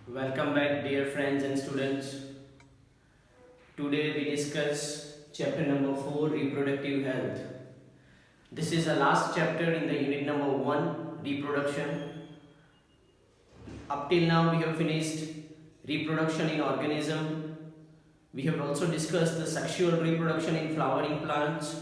Welcome back, dear friends and students. Today we discuss chapter number 4, Reproductive Health. This is the last chapter in the unit number 1, Reproduction. Up till now we have finished reproduction in organism. We have also discussed the sexual reproduction in flowering plants.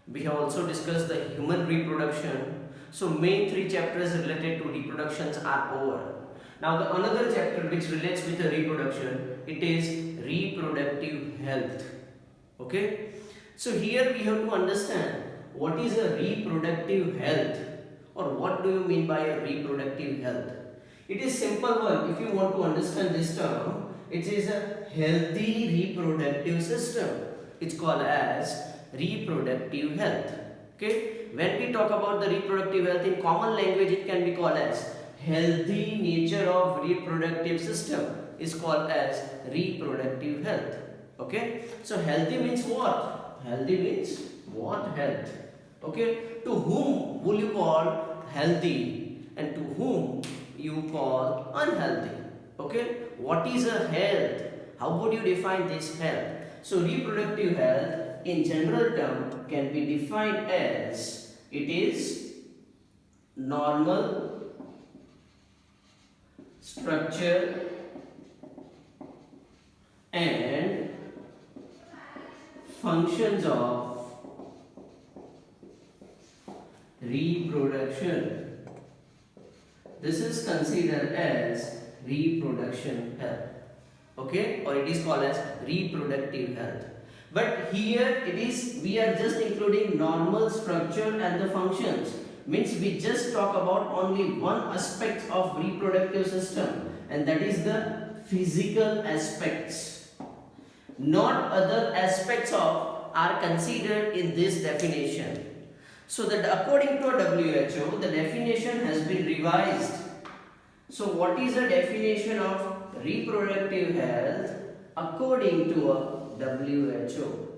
We have also discussed the human reproduction. So main 3 chapters related to reproductions are over. Now the another chapter which relates with the reproduction, it is reproductive health. Okay. So here we have to understand what is a reproductive health, or what do you mean by a reproductive health. It is simple one. If you want to understand this term, it is a healthy reproductive system. It's called as reproductive health. Okay. When we talk about the reproductive health in common language, it can be called as healthy nature of reproductive system is called as reproductive health. Okay. So healthy means what? Healthy means what? Health. Okay. To whom will you call healthy and to whom you call unhealthy? Okay. What is a health? How would you define this health? So reproductive health in general term can be defined as it is normal structure and functions of reproduction. This is considered as reproduction health. Okay, or it is called as reproductive health. But here it is, we are just including normal structure and the functions. Means we just talk about only one aspect of reproductive system, and that is the physical aspects. Not other aspects of are considered in this definition. So that according to WHO, the definition has been revised. So what is the definition of reproductive health according to WHO?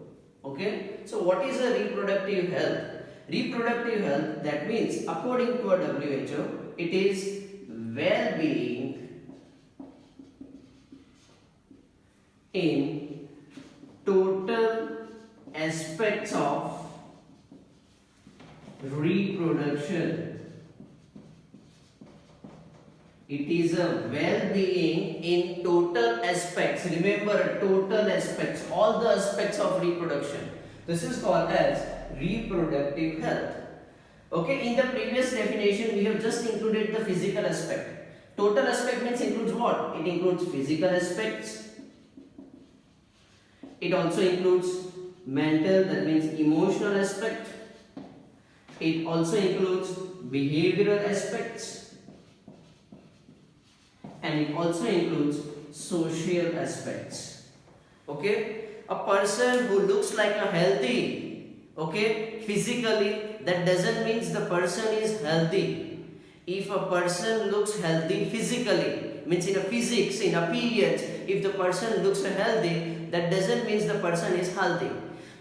Okay. So what is a reproductive health? Reproductive health, that means according to WHO, it is well-being in total aspects of reproduction. It is a well-being in total aspects. Remember, total aspects, all the aspects of reproduction. This is called as reproductive health. Okay, in the previous definition we have just included the physical aspect. Total aspect means includes what? It includes physical aspects. It also includes mental, that means emotional aspect. It also includes behavioral aspects. And it also includes social aspects. Okay, a person who looks like a healthy, okay, physically, that doesn't mean the person is healthy. If a person looks healthy physically, means in a physics, in appearance, if the person looks healthy, that doesn't mean the person is healthy.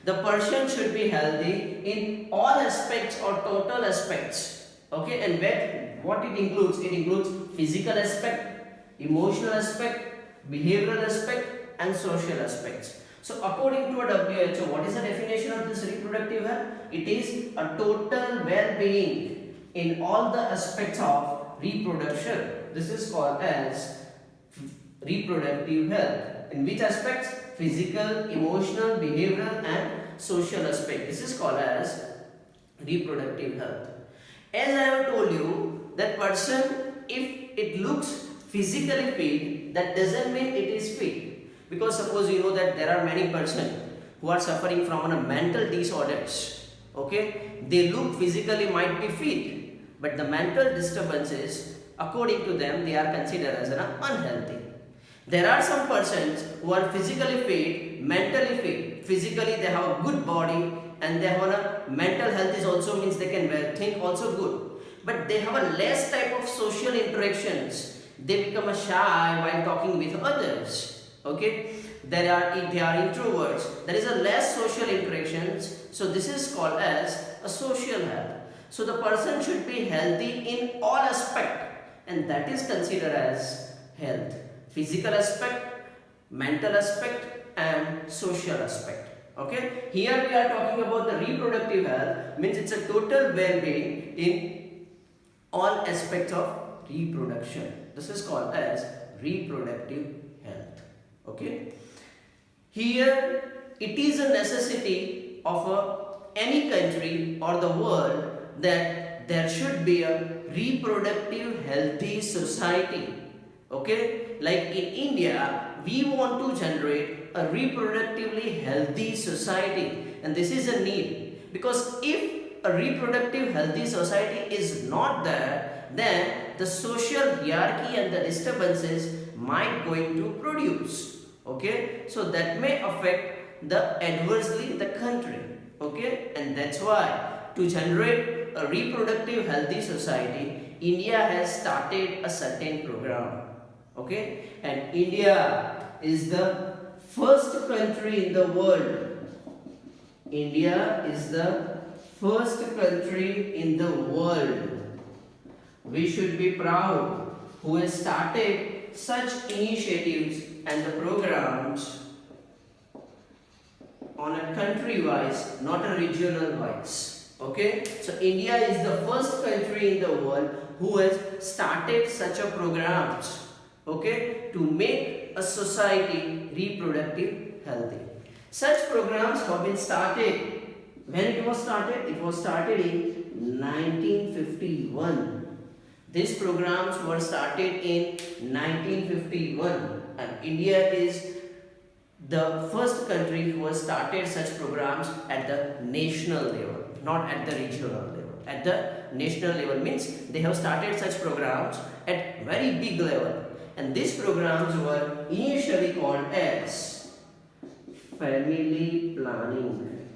The person should be healthy in all aspects or total aspects. Okay, and what it includes? It includes physical aspect, emotional aspect, behavioral aspect, and social aspects. So according to a WHO, what is the definition of this reproductive health? It is a total well-being in all the aspects of reproduction. This is called as reproductive health. In which aspects? Physical, emotional, behavioral, and social aspect. This is called as reproductive health. As I have told you, that person, if it looks physically fit, that doesn't mean it is fit. Because suppose you know that there are many persons who are suffering from a mental disorders. Okay, they look physically might be fit, but the mental disturbances, according to them, they are considered as unhealthy. There are some persons who are physically fit, mentally fit. Physically they have a good body, and they have a mental health is also means they can think also good, but they have a less type of social interactions. They become a shy while talking with others. Okay, if they are introverts, there is a less social interactions. So this is called as a social health. So the person should be healthy in all aspect, and that is considered as health. physical aspect, mental aspect and social aspect. Okay, here we are talking about the reproductive health, means it's a total well-being in all aspects of reproduction. This is called as reproductive health. Okay, here it is a necessity of any country or the world that there should be a reproductive healthy society. Okay, like in India, we want to generate a reproductively healthy society, and this is a need, because if a reproductive healthy society is not there, then the social hierarchy and the disturbances might going to produce. Okay, so that may affect the adversely the country. Okay, and that's why to generate a reproductive healthy society, India has started a certain program. Okay, and India is the first country in the world. India is the first country in the world. We should be proud who has started such initiatives and the programs on a country wise, not a regional wise. Okay, so India is the first country in the world who has started such a programs. Okay, to make a society reproductive healthy. Such programs have been started. When it was started? It was started in 1951. These programs were started in 1951, and India is the first country who has started such programs at the national level, not at the regional level. At the national level means they have started such programs at very big level. And these programs were initially called as family planning.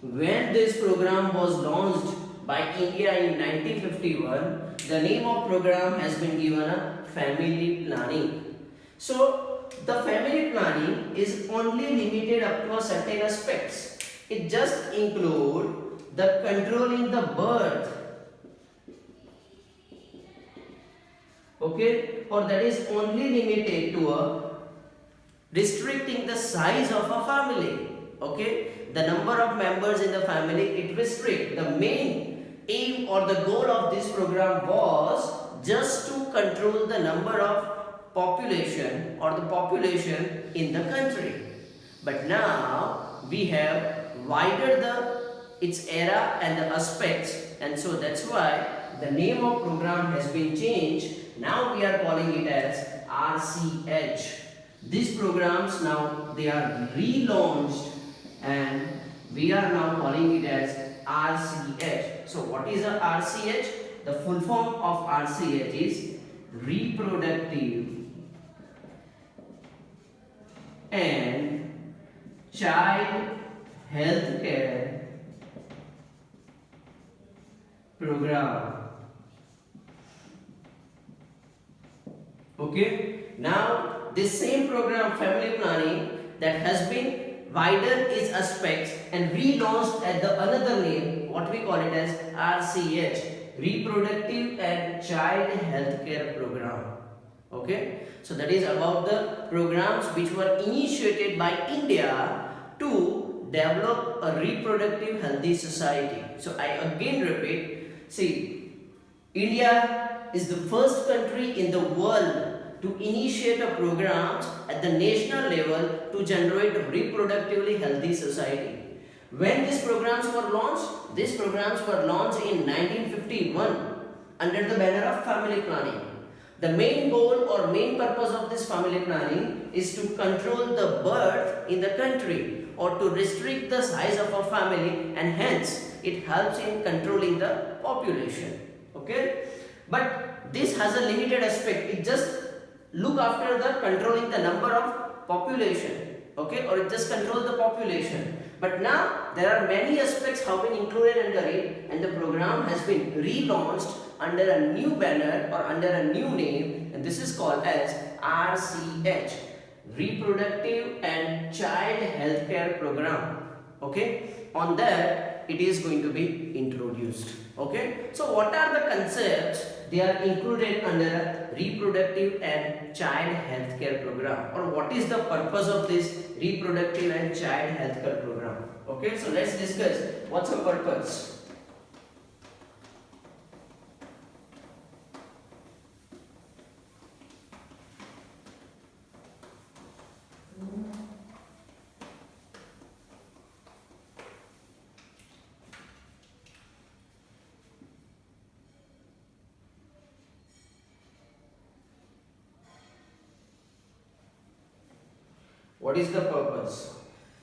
When this program was launched by India in 1951, the name of program has been given a family planning. So the family planning is only limited up to a certain aspects. It just include the controlling the birth. Okay, or that is only limited to a restricting the size of a family. Okay, the number of members in the family it restrict. The main aim or the goal of this program was just to control the number of population or the population in the country. But now we have widened its era and the aspects, and so that's why the name of program has been changed. Now we are calling it as RCH. These programs now they are relaunched and we are now calling it as RCH. So what is a RCH? The full form of RCH is Reproductive and Child Healthcare Program. Okay, now this same program family planning that has been widened its aspects and relaunched at the another name, what we call it as RCH, Reproductive and Child Healthcare Program. Okay, so that is about the programs which were initiated by India to develop a reproductive healthy society. So I again repeat, see, India is the first country in the world to initiate a programs at the national level to generate a reproductively healthy society. When these programs were launched? These programs were launched in 1951 under the banner of family planning. The main goal or main purpose of this family planning is to control the birth in the country or to restrict the size of a family, and hence it helps in controlling the population. Okay, but this has a limited aspect. It just look after the controlling the number of population. Okay, or it just control the population. But now there are many aspects have been included under it, and the program has been relaunched under a new banner or under a new name, and this is called as RCH, Reproductive and Child Healthcare Program. Okay, on that it is going to be introduced. Okay, so what are the concepts they are included under a reproductive and child healthcare program. Or what is the purpose of this reproductive and child healthcare program? Okay, so let's discuss what's the purpose. What is the purpose?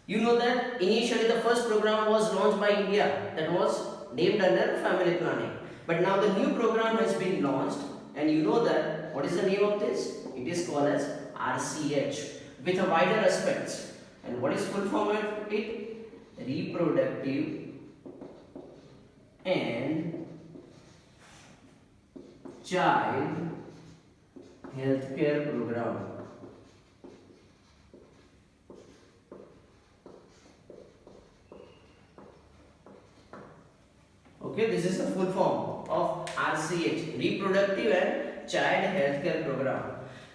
You know that initially the first program was launched by India, that was named under family planning. But now the new program has been launched, and you know that what is the name of this? It is called as RCH with a wider aspects. And what is full form of it? Reproductive and child healthcare program. Okay, this is the full form of RCH, Reproductive and Child Healthcare Program.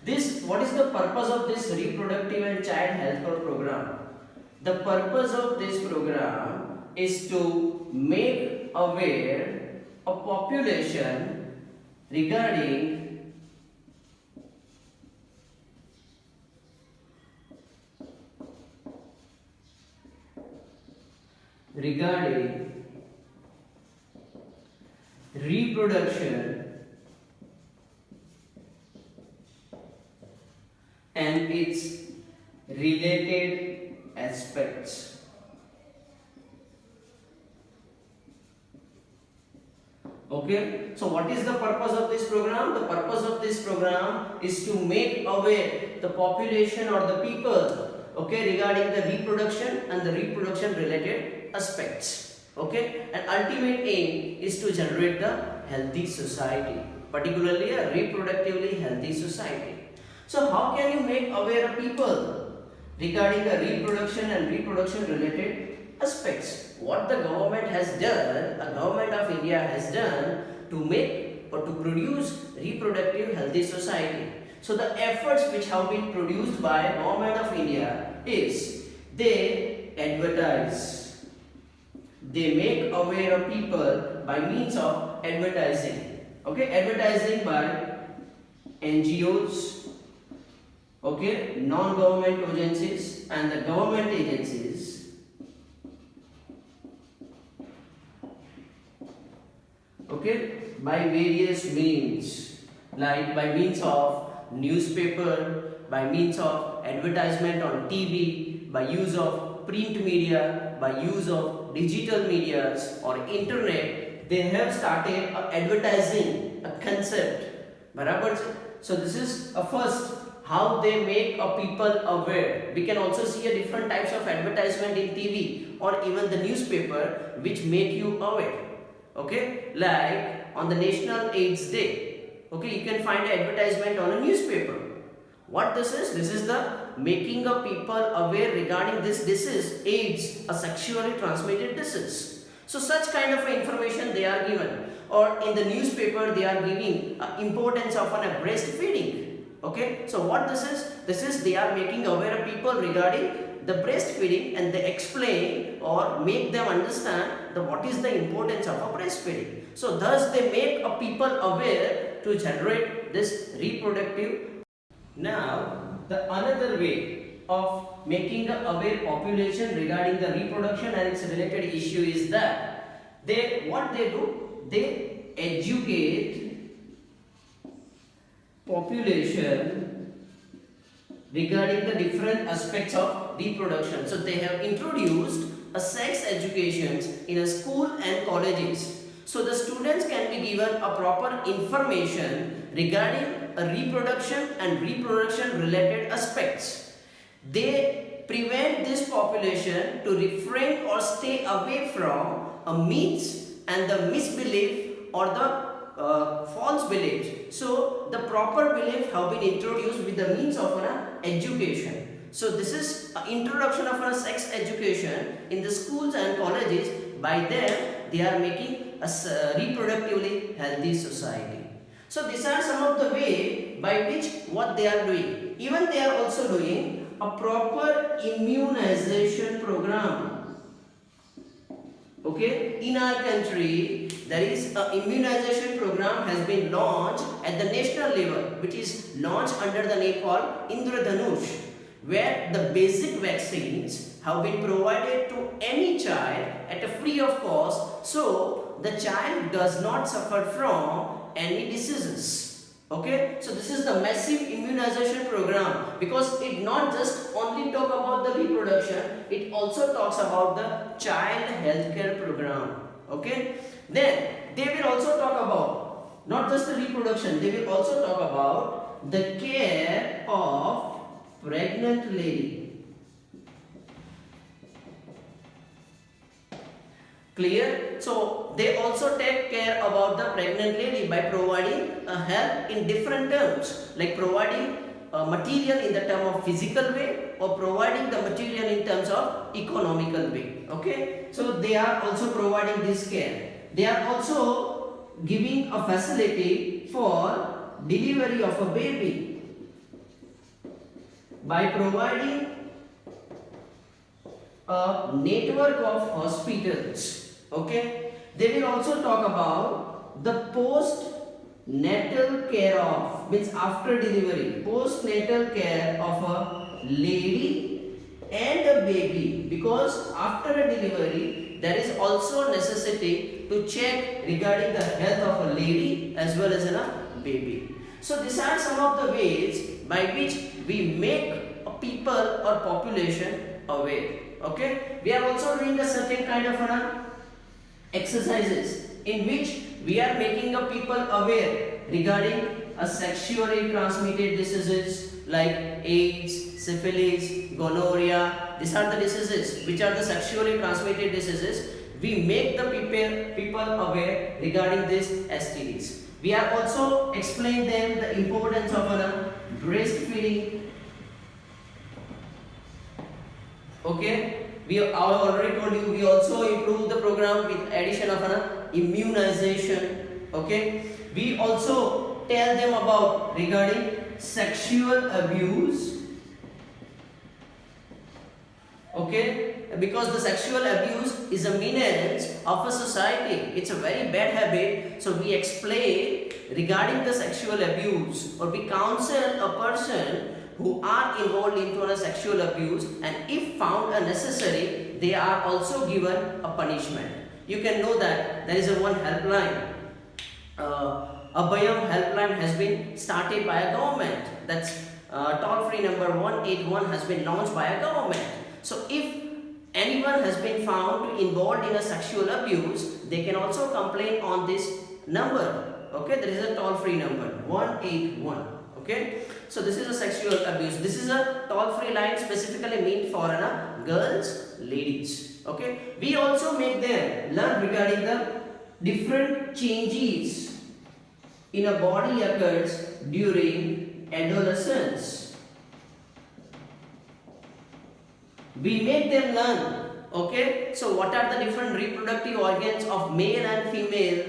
This, what is the purpose of this Reproductive and Child Healthcare Program? The purpose of this program is to make aware a population regarding reproduction and its related aspects. Okay, so what is the purpose of this program? The purpose of this program is to make aware the population or the people, okay, regarding the reproduction and the reproduction related aspects. Okay, and ultimate aim is to generate the healthy society, particularly a reproductively healthy society. So how can you make aware people regarding the reproduction and reproduction related aspects? What the government has done, a government of India has done to make or to produce reproductive healthy society. So the efforts which have been produced by government of India is they advertise. They make aware of people by means of advertising. Okay, advertising by NGOs, okay, non-government agencies and the government agencies. Okay, by various means, like by means of newspaper, by means of advertisement on TV, by use of print media, by use of digital medias or internet, they have started advertising a concept. Barabar? So this is a first how they make a people aware. We can also see a different types of advertisement in TV or even the newspaper which make you aware. Okay, like on the National AIDS Day, okay, you can find an advertisement on a newspaper. What this is? This is the making of people aware regarding this disease, AIDS, a sexually transmitted disease. So such kind of information they are given, or in the newspaper they are giving importance of breastfeeding. Okay, so what this is? This is they are making aware of people regarding the breastfeeding, and they explain or make them understand what is the importance of a breastfeeding. So thus they make a people aware to generate this reproductive. Now the another way of making the aware population regarding the reproduction and its related issue is that what they do, they educate population regarding the different aspects of reproduction. So they have introduced a sex education in a school and colleges. So the students can be given a proper information regarding a reproduction and reproduction related aspects. They prevent this population to refrain or stay away from myths and the misbelief or the false beliefs. So the proper beliefs have been introduced with the means of education. So this is an introduction of a sex education in the schools and colleges. By them they are making a reproductively healthy society. So these are some of the way by which what they are doing. Even they are also doing a proper immunization program. Okay, in our country there is a immunization program has been launched at the national level, which is launched under the name called Indradhanush, where the basic vaccines have been provided to any child at a free of cost, so the child does not suffer from any diseases. Okay, so this is the massive immunization program, because it not just only talk about the reproduction, it also talks about the child healthcare program. Okay, then they will also talk about not just the reproduction, they will also talk about the care of pregnant lady. Clear? So they also take care about the pregnant lady by providing help in different terms, like providing material in the term of physical way, or providing the material in terms of economical way. Okay, so they are also providing this care. They are also giving a facility for delivery of a baby by providing a network of hospitals. Okay, they will also talk about the post-natal care of, means after delivery, post-natal care of a lady and a baby, because after a delivery there is also necessity to check regarding the health of a lady as well as a baby. So these are some of the ways by which we make a people or population aware. Okay, we are also doing a certain kind of exercises in which we are making a people aware regarding a sexually transmitted diseases like AIDS, syphilis, gonorrhea. These are the diseases which are the sexually transmitted diseases. We make the people aware regarding these STDs. We are also explain them the importance of breastfeeding. Okay, we already told you, we also improve the program with addition of immunization. Okay, we also tell them about regarding sexual abuse. Okay, because the sexual abuse is a menace of a society. It's a very bad habit. So we explain regarding the sexual abuse, or we counsel a person who are involved into a sexual abuse, and if found necessary, they are also given a punishment. You can know that there is a one helpline. Abhayam helpline has been started by a government. That's toll-free number 181 has been launched by a government. So if anyone has been found involved in a sexual abuse, they can also complain on this number. Okay, there is a toll-free number 181. Okay, so this is a sexual abuse. This is a toll-free line specifically meant for girls, ladies. Okay, we also make them learn regarding the different changes in a body occurs during adolescence. We make them learn. Okay, so what are the different reproductive organs of male and female,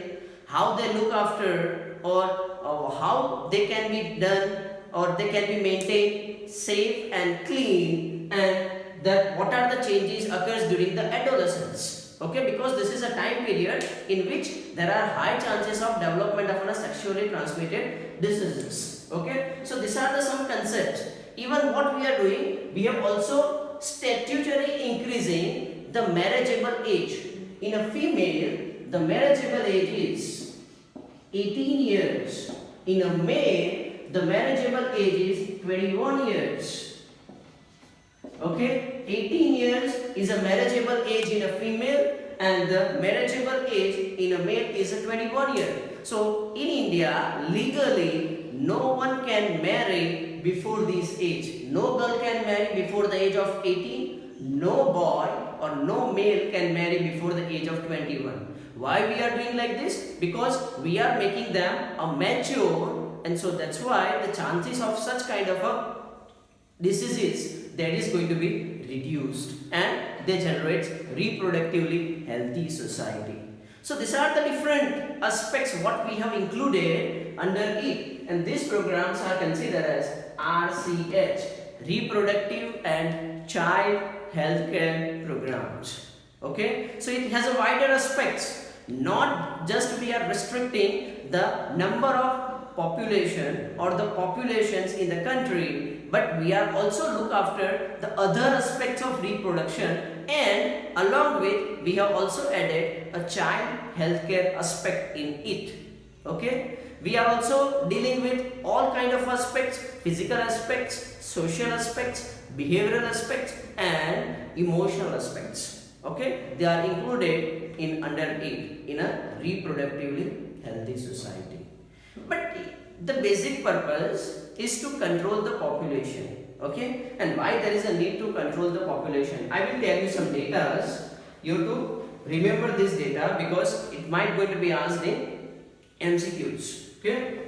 how they look after, or how they can be done, or they can be maintained safe and clean, and that what are the changes occurs during the adolescence. Okay, because this is a time period in which there are high chances of development of sexually transmitted diseases. Okay, so these are the some concepts. Even what we are doing, we have also statutory increasing the marriageable age. In a female, the marriageable age is 18 years. In a male, the marriageable age is 21 years. Okay, 18 years is a marriageable age in a female, and the marriageable age in a male is a 21 year. So in India, legally, no one can marry before this age. No girl can marry before the age of 18. No boy or no male can marry before the age of 21. Why we are doing like this? Because we are making them a mature, and so that's why the chances of such kind of a diseases that is going to be reduced, and they generate reproductively healthy society. So these are the different aspects what we have included under it, and these programs are considered as RCH, Reproductive and Child Healthcare Programs. Okay, so it has a wider aspects. Not just we are restricting the number of population or the populations in the country, but we are also look after the other aspects of reproduction, and along with we have also added a child healthcare aspect in it. Okay, we are also dealing with all kind of aspects: physical aspects, social aspects, behavioral aspects and emotional aspects. Okay, they are included in under it in a reproductively healthy society. But the basic purpose is to control the population. Okay, and why there is a need to control the population? I will tell you some data. You have to remember this data because it might going to be asked in MCQs. Okay.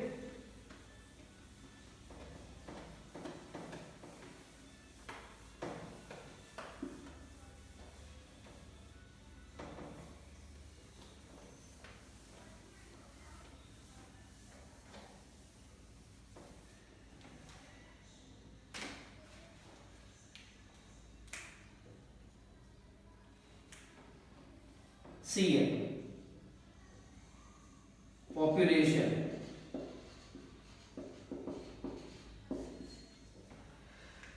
CN, population.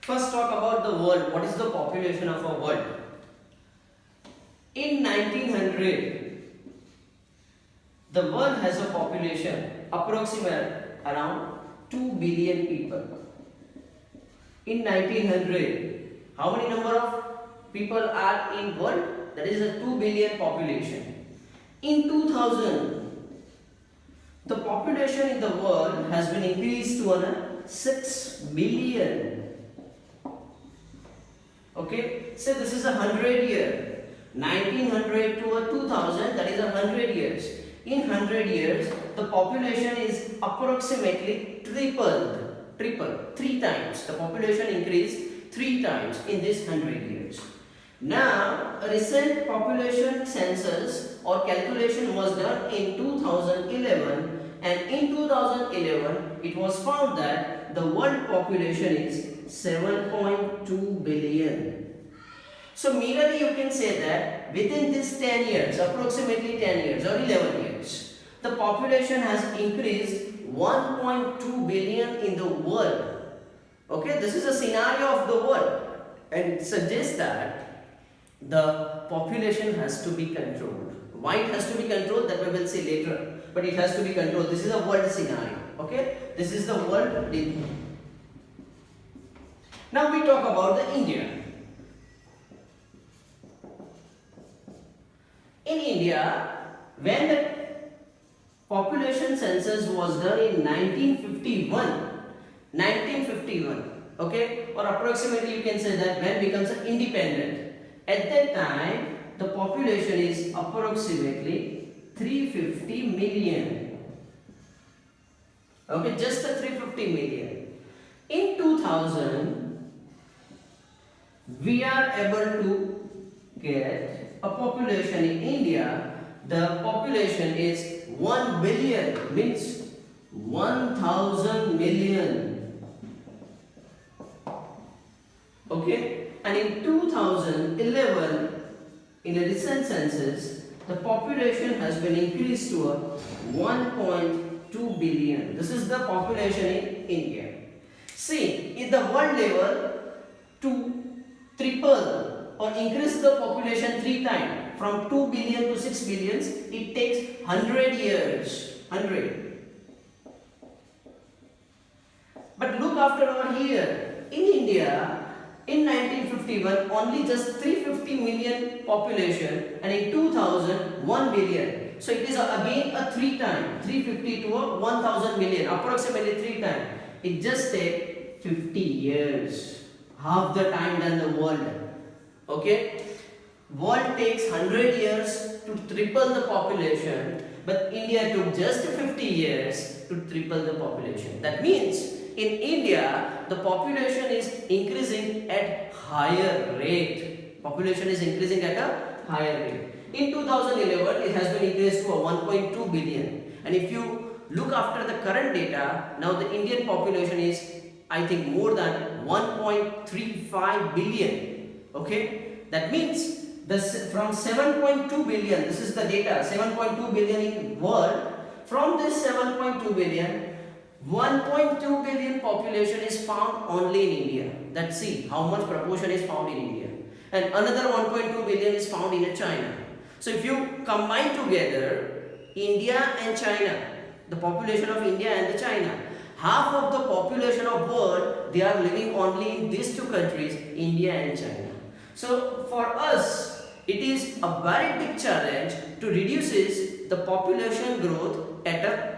First talk about the world. What is the population of a world? In 1900, the world has a population approximate around 2 billion people. In 1900, how many number of people are in world? That is a 2 billion population. In 2000, the population in the world has been increased to 6 billion. Okay, so this is 100 year. 1900 to 2000, that is 100 years. In 100 years, the population is approximately tripled. Three times. The population increased 3 times in this 100 years. Now, a recent population census or calculation was done in 2011, and in 2011 it was found that the world population is 7.2 billion. So merely you can say that within this 10 years, approximately 10 years or 11 years, the population has increased 1.2 billion in the world. Okay, this is a scenario of the world, and it suggests that the population has to be controlled. Why it has to be controlled, that we will see later, but it has to be controlled. This is a world scenario. Okay, this is the world. Now we talk about the India. In India, when the population census was done in 1951, okay, or approximately you can say that when becomes independent. At that time, the population is approximately 350 million. Okay, just a 350 million. In 2000, we are able to get a population in India. The population is 1 billion, means 1000 million. Okay. And in 2011, in a recent census, the population has been increased to 1.2 billion. This is the population in India. See, in the world level, to triple or increase the population 3 times, from 2 billion to 6 billion, it takes 100 years. 100. But look after over here, in India, in 1951, only just 350 million population, and in 2000, 1 billion. So it is again a 3 times, 350 to 1000 million, approximately 3 times. It just takes 50 years, half the time than the world. Okay, world takes 100 years to triple the population, but India took just 50 years to triple the population. That means in India, the population is increasing at higher rate. Population is increasing at a higher rate. In 2011, it has been increased to 1.2 billion. And if you look after the current data, now the Indian population is, I think, more than 1.35 billion. Okay, that means this from 7.2 billion, this is the data, 7.2 billion in world. From this 7.2 billion, 1.2 billion population is found only in India. Let's see how much proportion is found in India. And another 1.2 billion is found in China. So if you combine together India and China, the population of India and the China, half of the population of world, they are living only in these two countries, India and China. So for us, it is a very big challenge to reduce the population growth at a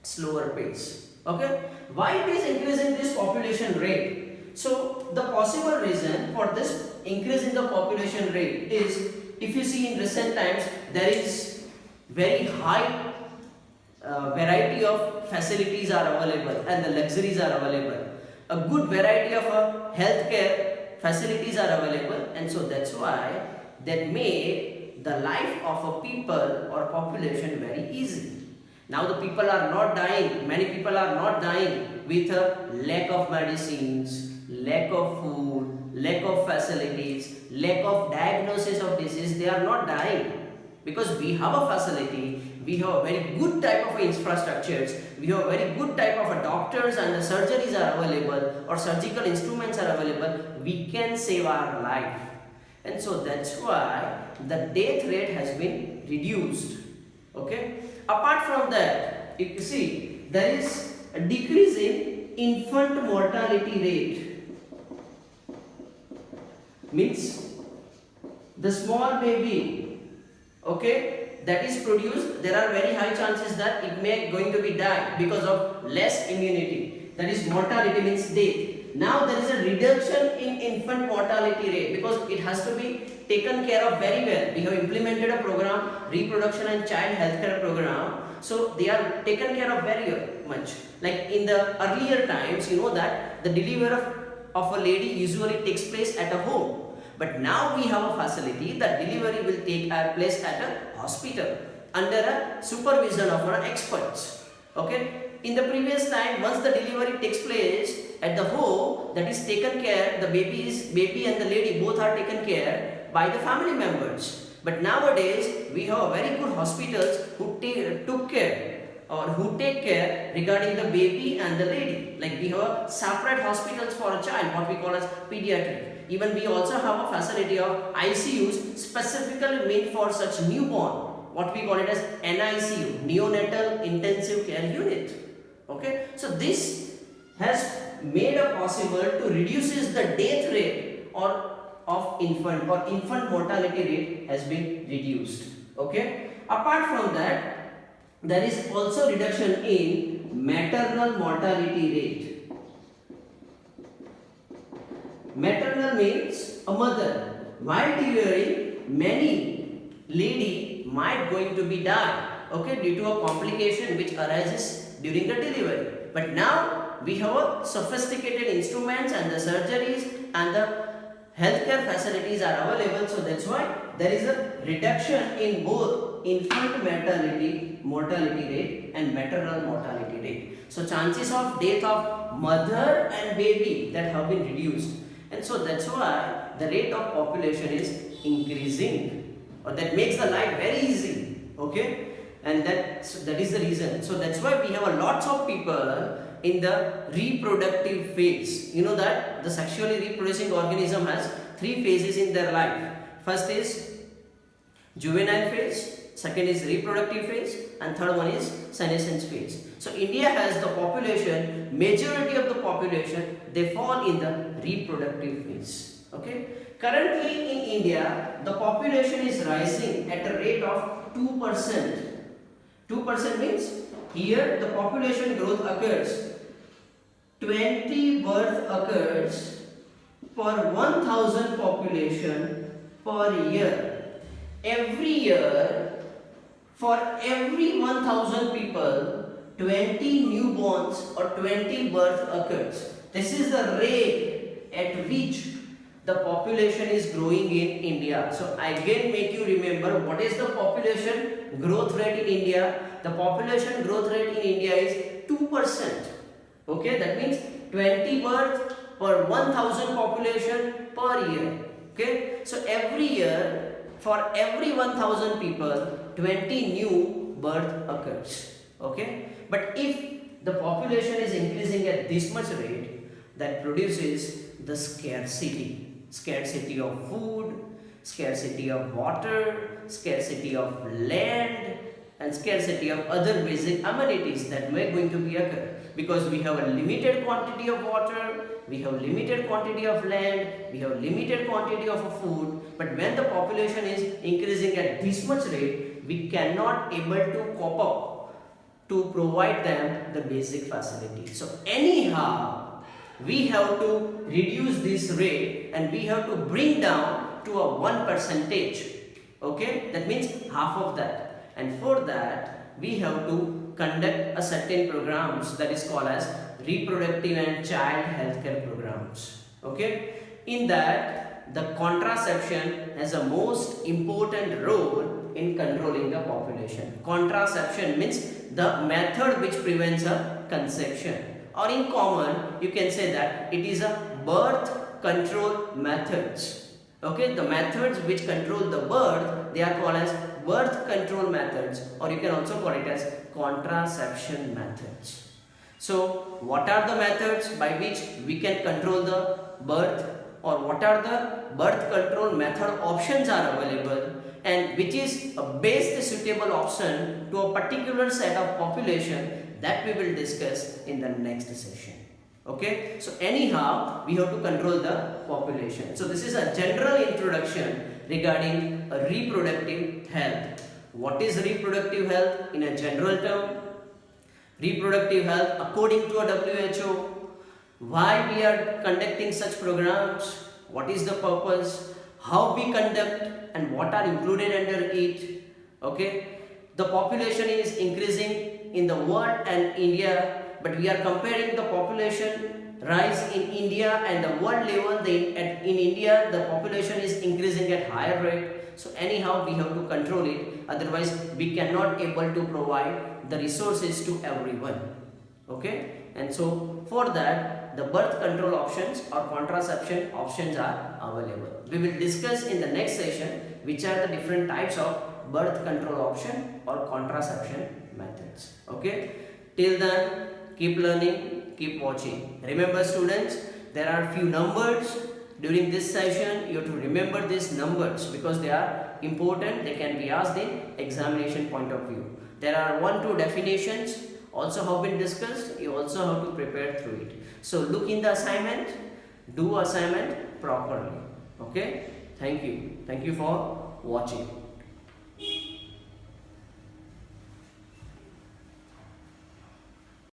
slower pace. Okay, why it is increasing this population rate? So the possible reason for this increase in the population rate is, if you see in recent times, there is very high variety of facilities are available and the luxuries are available. A good variety of healthcare facilities are available, and so that's why that made the life of a people or population very easy. Now the people are not dying, many people are not dying with a lack of medicines, lack of food, lack of facilities, lack of diagnosis of disease. They are not dying because we have a facility, we have a very good type of infrastructures, we have a very good type of doctors, and the surgeries are available or surgical instruments are available. We can save our life, and so that's why the death rate has been reduced. Okay. Apart from that, you see there is a decrease in infant mortality rate. Means the small baby, okay, that is produced, there are very high chances that it may going to be die because of less immunity. That is mortality, means death. Now there is a reduction in infant mortality rate because it has to be taken care of very well. We have implemented a program, reproduction and child healthcare program. So they are taken care of very much. Like in the earlier times, you know that the delivery of a lady usually takes place at a home. But now we have a facility that delivery will take place at a hospital under a supervision of our experts. Okay. In the previous time, once the delivery takes place at the home, that is taken care, the baby and the lady both are taken care by the family members. But nowadays, we have very good hospitals who took care or who take care regarding the baby and the lady. Like we have separate hospitals for a child, what we call as pediatric. Even we also have a facility of ICUs specifically made for such newborn, what we call it as NICU, neonatal intensive care unit. Okay, so this has made it possible to reduce the death rate or of infant mortality rate has been reduced. Okay, apart from that, there is also reduction in maternal mortality rate. Maternal means a mother. While delivering, many lady might going to be die, okay, due to a complication which arises during the delivery. But now we have a sophisticated instruments and the surgeries and the healthcare facilities are available. So that's why there is a reduction in both infant mortality rate and maternal mortality rate. So chances of death of mother and baby that have been reduced, and so that's why the rate of population is increasing, or that makes the life very easy. Okay. And that is the reason. So that's why we have a lots of people in the reproductive phase. You know that the sexually reproducing organism has 3 phases in their life. First is juvenile phase, second is reproductive phase, and third one is senescence phase. So India has the population, majority of the population, they fall in the reproductive phase. Okay. Currently in India, the population is rising at a rate of 2%. 2% means here the population growth occurs. 20 birth occurs per 1000 population per year. Every year, for every 1000 people, 20 newborns or 20 birth occurs. This is the rate at which the population is growing in India. So I again make you remember what is the population growth rate in India, the population growth rate in India is 2%. Okay, that means 20 births per 1000 population per year. Okay, so every year for every 1000 people 20 new birth occurs. Okay, but if the population is increasing at this much rate, that produces the scarcity of food, scarcity of water, scarcity of land, and scarcity of other basic amenities that may going to be occur, because we have a limited quantity of water, we have limited quantity of land, we have limited quantity of food. But when the population is increasing at this much rate, we cannot able to cope up to provide them the basic facilities. So anyhow, we have to reduce this rate and we have to bring down to a 1%. Okay, that means half of that, and for that we have to conduct a certain programs that is called as reproductive and child healthcare programs. Okay, in that the contraception has a most important role in controlling the population. Contraception means the method which prevents a conception, or in common you can say that it is a birth control methods. Okay, the methods which control the birth, they are called as birth control methods, or you can also call it as contraception methods. So what are the methods by which we can control the birth, or what are the birth control method options are available, and which is a best suitable option to a particular set of population, that we will discuss in the next session. Okay, so anyhow we have to control the population. So this is a general introduction regarding reproductive health. What is reproductive health in a general term? Reproductive health according to a WHO, why we are conducting such programs, what is the purpose, how we conduct, and what are included under it. Okay, the population is increasing in the world and India, but we are comparing the population rise in India and the world level. In India the population is increasing at higher rate. So anyhow we have to control it, otherwise we cannot able to provide the resources to everyone. Okay, and so for that the birth control options or contraception options are available. We will discuss in the next session which are the different types of birth control option or contraception methods. Okay, till then keep learning, keep watching. Remember students, there are few numbers during this session. You have to remember these numbers because they are important. They can be asked in examination point of view. There are 1-2 definitions also have been discussed. You also have to prepare through it. So look in the assignment, do assignment properly. Okay, thank you for watching.